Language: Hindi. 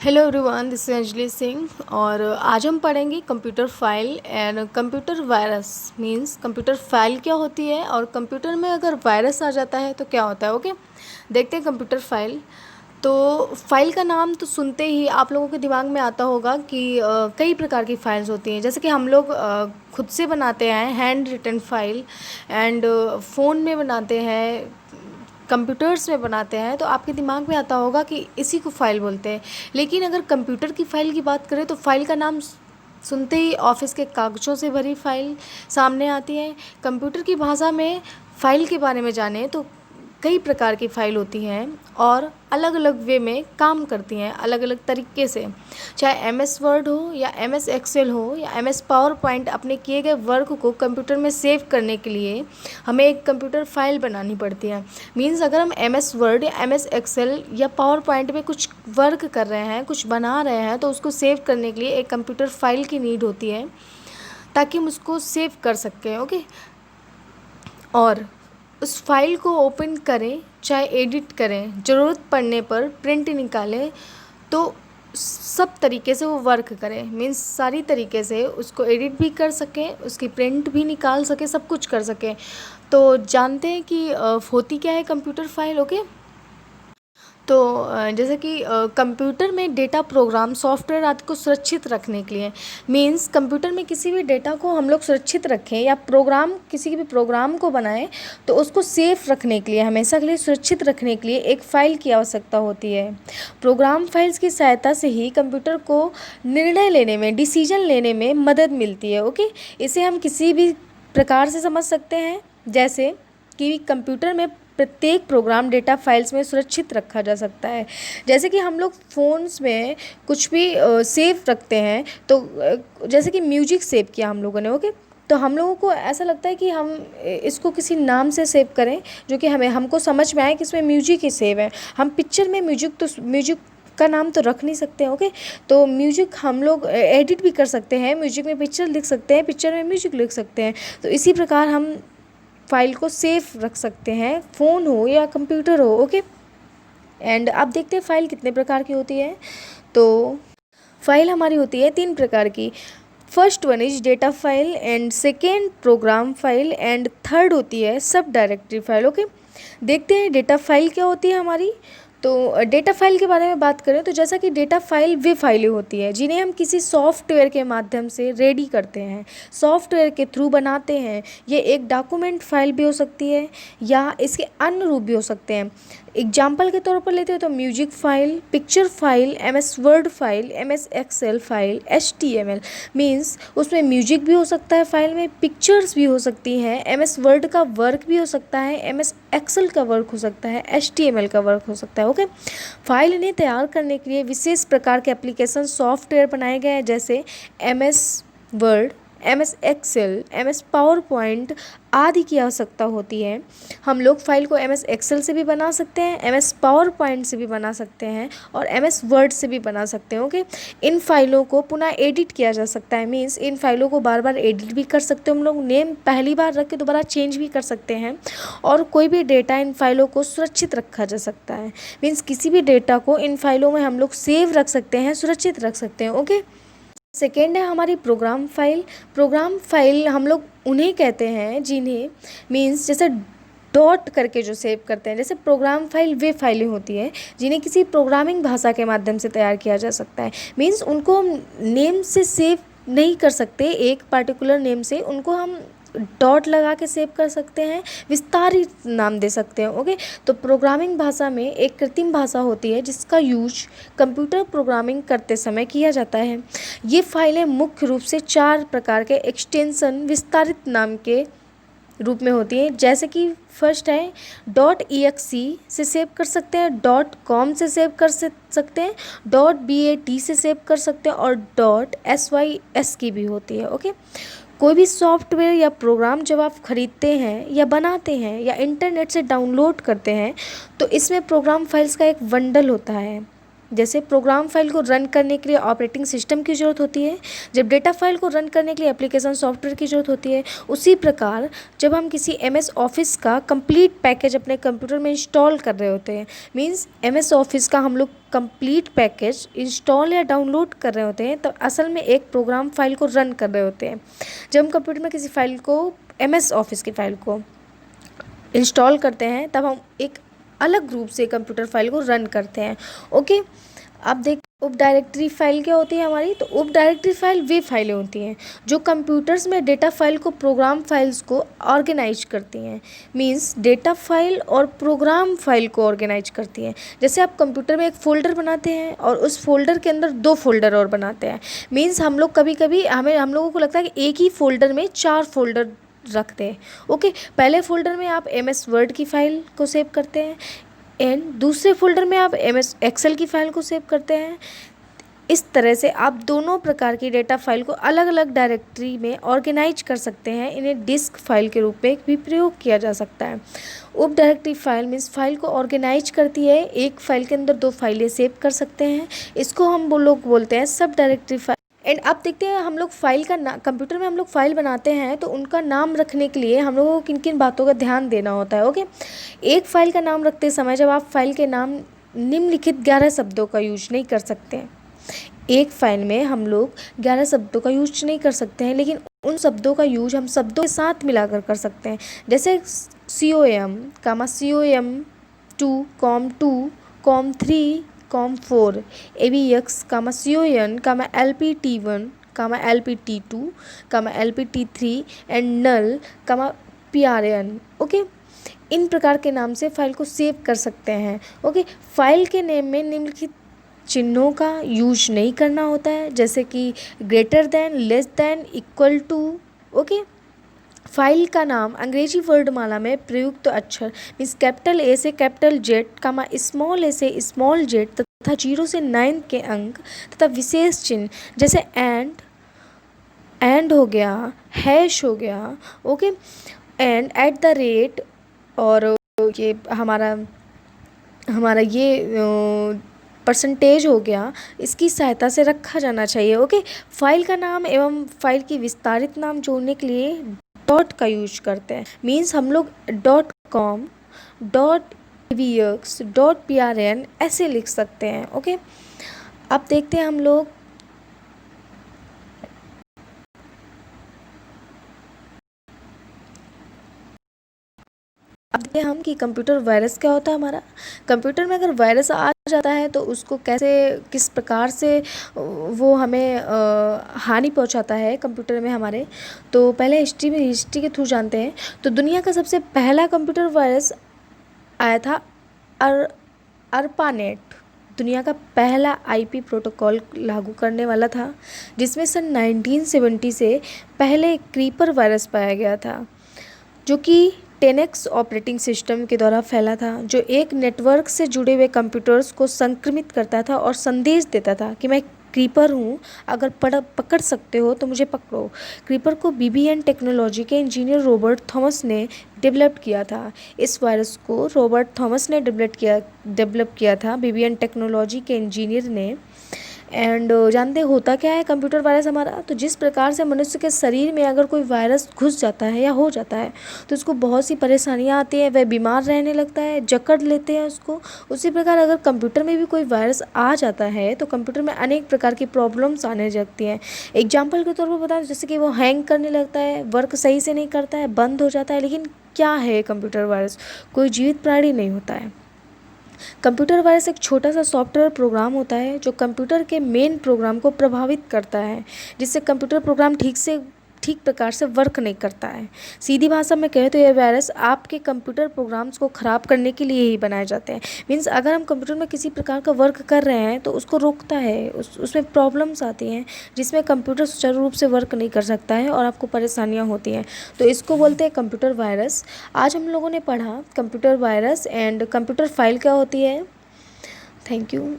Hello everyone, this is Anjali Singh और आज हम पढ़ेंगे computer file and computer virus. Means computer file क्या होती है और कंप्यूटर में अगर वायरस आ जाता है तो क्या होता है। ओके, देखते हैं कंप्यूटर फाइल। तो फाइल का नाम तो सुनते ही आप लोगों के दिमाग में आता होगा कि कई प्रकार की फाइल्स होती हैं। जैसे कि हम लोग खुद से बनाते हैं hand written file and phone में बनाते हैं, कंप्यूटर्स में बनाते हैं, तो आपके दिमाग में आता होगा कि इसी को फ़ाइल बोलते हैं। लेकिन अगर कंप्यूटर की फ़ाइल की बात करें तो फ़ाइल का नाम सुनते ही ऑफिस के कागज़ों से भरी फ़ाइल सामने आती है। कंप्यूटर की भाषा में फ़ाइल के बारे में जानें तो कई प्रकार की फ़ाइल होती हैं और अलग अलग वे में काम करती हैं, अलग अलग तरीके से। चाहे एमएस वर्ड हो या एमएस एक्सेल हो या एमएस पावर पॉइंट, अपने किए गए वर्क को कंप्यूटर में सेव करने के लिए हमें एक कंप्यूटर फाइल बनानी पड़ती है। मींस अगर हम एमएस वर्ड या एमएस एक्सेल या पावर पॉइंट में कुछ वर्क कर रहे हैं, कुछ बना रहे हैं, तो उसको सेव करने के लिए एक कंप्यूटर फाइल की नीड होती है ताकि हम उसको सेव कर सकें। ओके, और उस फाइल को ओपन करें, चाहे एडिट करें, ज़रूरत पड़ने पर प्रिंट निकालें, तो सब तरीके से वो वर्क करें। मीन्स सारी तरीके से उसको एडिट भी कर सकें, उसकी प्रिंट भी निकाल सकें, सब कुछ कर सकें। तो जानते हैं कि होती क्या है कंप्यूटर फाइल। ओके, तो जैसे कि कंप्यूटर में डेटा, प्रोग्राम, सॉफ्टवेयर आदि को सुरक्षित रखने के लिए, मींस कंप्यूटर में किसी भी डेटा को हम लोग सुरक्षित रखें या प्रोग्राम, किसी भी प्रोग्राम को बनाएं तो उसको सेफ रखने के लिए, हमेशा के लिए सुरक्षित रखने के लिए एक फ़ाइल की आवश्यकता होती है। प्रोग्राम फाइल्स की सहायता से ही कंप्यूटर को निर्णय लेने में, डिसीजन लेने में मदद मिलती है। ओके, इसे हम किसी भी प्रकार से समझ सकते हैं, जैसे कि कंप्यूटर में प्रत्येक प्रोग्राम डेटा फाइल्स में सुरक्षित रखा जा सकता है। जैसे कि हम लोग फ़ोन्स में कुछ भी सेव रखते हैं, तो जैसे कि म्यूजिक सेव किया हम लोगों ने। ओके, तो हम लोगों को ऐसा लगता है कि हम इसको किसी नाम से सेव करें जो कि हमको समझ में आए कि इसमें म्यूजिक ही सेव है। हम पिक्चर में म्यूजिक का नाम तो रख नहीं सकते। ओके, तो म्यूजिक हम लोग एडिट भी कर सकते हैं, म्यूजिक में पिक्चर लिख सकते हैं, पिक्चर में म्यूजिक लिख सकते हैं। तो इसी प्रकार हम फाइल को सेफ रख सकते हैं, फ़ोन हो या कंप्यूटर हो। ओके, एंड आप देखते हैं फाइल कितने प्रकार की होती है। तो फाइल हमारी होती है 3 प्रकार की। First one is data file and second program file and third होती है सब डायरेक्टरी फाइल। ओके, देखते हैं डेटा फाइल क्या होती है हमारी। तो डेटा फाइल के बारे में बात करें तो जैसा कि डेटा फाइल वे फाइलें होती हैं जिन्हें हम किसी सॉफ्टवेयर के माध्यम से रेडी करते हैं, सॉफ्टवेयर के थ्रू बनाते हैं। ये एक डॉक्यूमेंट फाइल भी हो सकती है या इसके अन्य रूप भी हो सकते हैं। एग्जाम्पल के तौर पर लेते हैं तो music file, picture file, MS Word file, MS Excel file, HTML. Means उसमें म्यूजिक भी हो सकता है, फाइल में पिक्चर्स भी हो सकती हैं, एमएस वर्ड का वर्क भी हो सकता है, एमएस एक्सेल का वर्क हो सकता है, एचटीएमएल का वर्क हो सकता है। ओके, फाइल इन्हें तैयार करने के लिए विशेष प्रकार के एप्लीकेशन सॉफ्टवेयर बनाए गए हैं, जैसे MS Word, MS Excel, MS PowerPoint आदि की आवश्यकता होती है। हम लोग फाइल को एमएस एक्सेल से भी बना सकते हैं, एमएस पावर पॉइंट से भी बना सकते हैं और एमएस वर्ड से भी बना सकते हैं। ओके, इन फाइलों को पुनः एडिट किया जा सकता है। मीन्स इन फाइलों को बार बार एडिट भी कर सकते हैं हम लोग, नेम पहली बार रख के दोबारा चेंज भी कर सकते हैं, और कोई भी डेटा इन फाइलों को सुरक्षित रखा जा सकता है। मीन्स किसी भी डेटा को इन फाइलों में हम लोग सेव रख सकते हैं, सुरक्षित रख सकते हैं। ओके, सेकेंड है हमारी प्रोग्राम फाइल। प्रोग्राम फाइल हम लोग उन्हें कहते हैं जिन्हें, मीन्स जैसे डॉट करके जो सेव करते हैं, जैसे प्रोग्राम फाइल वे फाइलें होती हैं जिन्हें किसी प्रोग्रामिंग भाषा के माध्यम से तैयार किया जा सकता है। मीन्स उनको हम नेम से सेव नहीं कर सकते, एक पार्टिकुलर नेम से, उनको हम डॉट लगा के सेव कर सकते हैं, विस्तारित नाम दे सकते हैं। ओके, तो प्रोग्रामिंग भाषा में एक कृत्रिम भाषा होती है जिसका यूज कंप्यूटर प्रोग्रामिंग करते समय किया जाता है। ये फाइलें मुख्य रूप से 4 प्रकार के एक्सटेंशन विस्तारित नाम के रूप में होती हैं, जैसे कि फर्स्ट है .exe से सेव कर सकते हैं, .com से सेव कर सकते हैं, .bat से सेव कर सकते हैं और .sys की भी होती है। ओके, कोई भी सॉफ्टवेयर या प्रोग्राम जब आप ख़रीदते हैं या बनाते हैं या इंटरनेट से डाउनलोड करते हैं तो इसमें प्रोग्राम फाइल्स का एक बंडल होता है। जैसे प्रोग्राम फाइल को रन करने के लिए ऑपरेटिंग सिस्टम की ज़रूरत होती है, जब डेटा फाइल को रन करने के लिए एप्लीकेशन सॉफ्टवेयर की ज़रूरत होती है, उसी प्रकार जब हम किसी MS ऑफिस का कंप्लीट पैकेज अपने कंप्यूटर में इंस्टॉल कर रहे होते हैं, मींस MS ऑफिस का हम लोग कंप्लीट पैकेज इंस्टॉल या डाउनलोड कर रहे होते हैं, तो असल में एक प्रोग्राम फाइल को रन कर रहे होते हैं। जब हम कंप्यूटर में किसी फाइल को, MS ऑफिस की फ़ाइल को इंस्टॉल करते हैं, तब हम एक अलग रूप से कंप्यूटर फाइल को रन करते हैं। ओके, अब देख उप डायरेक्टरी फाइल क्या होती है हमारी। तो उप डायरेक्टरी फाइल वे फाइलें होती हैं जो कंप्यूटर्स में डेटा फाइल को, प्रोग्राम फाइल्स को ऑर्गेनाइज करती हैं। मींस डेटा फाइल और प्रोग्राम फाइल को ऑर्गेनाइज करती हैं। जैसे आप कंप्यूटर में एक फ़ोल्डर बनाते हैं और उस फोल्डर के अंदर 2 फोल्डर और बनाते हैं। मींस हम लोग कभी कभी हम लोगों को लगता है कि एक ही फोल्डर में 4 फोल्डर रखते हैं। ओके, पहले फोल्डर में आप MS वर्ड की फ़ाइल को सेव करते हैं एंड दूसरे फोल्डर में आप MS एक्सेल की फ़ाइल को सेव करते हैं। इस तरह से आप दोनों प्रकार की डेटा फाइल को अलग अलग डायरेक्टरी में ऑर्गेनाइज कर सकते हैं। इन्हें डिस्क फाइल के रूप में भी प्रयोग किया जा सकता है। उप डायरेक्टरी फाइल मीन्स फाइल को ऑर्गेनाइज करती है। एक फाइल के अंदर 2 फाइलें सेव कर सकते हैं। इसको हम लोग बोलते हैं सब डायरेक्टरी फाइल। एंड अब देखते हैं हम लोग फाइल का कंप्यूटर में हम लोग फाइल बनाते हैं तो उनका नाम रखने के लिए हम लोगों को किन किन बातों का ध्यान देना होता है। ओके, एक फ़ाइल का नाम रखते समय जब आप फाइल के नाम निम्नलिखित 11 शब्दों का यूज नहीं कर सकते हैं। एक फ़ाइल में हम लोग 11 शब्दों का यूज नहीं कर सकते हैं, लेकिन उन शब्दों का यूज हम शब्दों के साथ मिलाकर कर सकते हैं। जैसे COM, COM2, COM2, COM3, COM4, ABX, CON, LPT1, LPT2, LPT3 and null, PRN। Okay, इन प्रकार के नाम से फाइल को सेव कर सकते हैं। ओके, फाइल के नेम में निम्नलिखित चिन्हों का यूज नहीं करना होता है, जैसे कि greater than, less than, equal to. Okay, file का नाम अंग्रेजी वर्णमाला में प्रयुक्त अक्षर मीन्स कैपिटल A से कैपिटल Z, स्मॉल a से स्मॉल z तथा 0 से 9 के अंक तथा विशेष चिन्ह जैसे एंड हो गया, हैश हो गया। Okay, and at the rate, और ये हमारा ये परसेंटेज हो गया, इसकी सहायता से रखा जाना चाहिए। ओके, फाइल का नाम एवं फाइल की विस्तारित नाम जोड़ने के लिए डॉट का यूज करते हैं। मीन्स हम लोग .com, .avx, .prn ऐसे लिख सकते हैं। ओके, अब देखते हैं हम लोग अब देखते हैं हम कि कंप्यूटर वायरस क्या होता है हमारा। कंप्यूटर में अगर वायरस आ जाता है तो उसको कैसे, किस प्रकार से वो हमें हानि पहुंचाता है कंप्यूटर में हमारे। तो पहले हिस्ट्री के थ्रू जानते हैं। तो दुनिया का सबसे पहला कंप्यूटर वायरस आया था ARPANET। दुनिया का पहला IP प्रोटोकॉल लागू करने वाला था, जिसमें सन 1970 से पहले क्रीपर वायरस पाया गया था, जो कि 10X ऑपरेटिंग सिस्टम के द्वारा फैला था, जो एक नेटवर्क से जुड़े हुए कंप्यूटर्स को संक्रमित करता था और संदेश देता था कि मैं क्रीपर हूँ, अगर पकड़ सकते हो तो मुझे पकड़ो। क्रीपर को BBN टेक्नोलॉजी के इंजीनियर रॉबर्ट थॉमस ने डेवलप किया था। इस वायरस को रॉबर्ट थॉमस ने डेवलप किया था, BBN टेक्नोलॉजी के इंजीनियर ने। एंड जानते होता क्या है कंप्यूटर वायरस हमारा। तो जिस प्रकार से मनुष्य के शरीर में अगर कोई वायरस घुस जाता है या हो जाता है तो उसको बहुत सी परेशानियां आती हैं, वह बीमार रहने लगता है, जकड़ लेते हैं उसको। उसी प्रकार अगर कंप्यूटर में भी कोई वायरस आ जाता है तो कंप्यूटर में अनेक प्रकार की प्रॉब्लम्स आने लगती हैं। एग्जाम्पल के तौर पर बताएं, जैसे कि वो हैंग करने लगता है, वर्क सही से नहीं करता है, बंद हो जाता है। लेकिन क्या है कंप्यूटर वायरस? कोई जीवित प्राणी नहीं होता है। कंप्यूटर वायरस एक छोटा सा सॉफ्टवेयर प्रोग्राम होता है जो कंप्यूटर के मेन प्रोग्राम को प्रभावित करता है, जिससे कंप्यूटर प्रोग्राम ठीक प्रकार से वर्क नहीं करता है। सीधी भाषा में कहें तो यह वायरस आपके कंप्यूटर प्रोग्राम्स को ख़राब करने के लिए ही बनाए जाते हैं। मीन्स अगर हम कंप्यूटर में किसी प्रकार का वर्क कर रहे हैं तो उसको रोकता है, उसमें प्रॉब्लम्स आती हैं जिसमें कंप्यूटर सुचारू रूप से वर्क नहीं कर सकता है और आपको परेशानियाँ होती हैं, तो इसको बोलते हैं कंप्यूटर वायरस। आज हम लोगों ने पढ़ा computer virus and computer file क्या होती है। Thank you.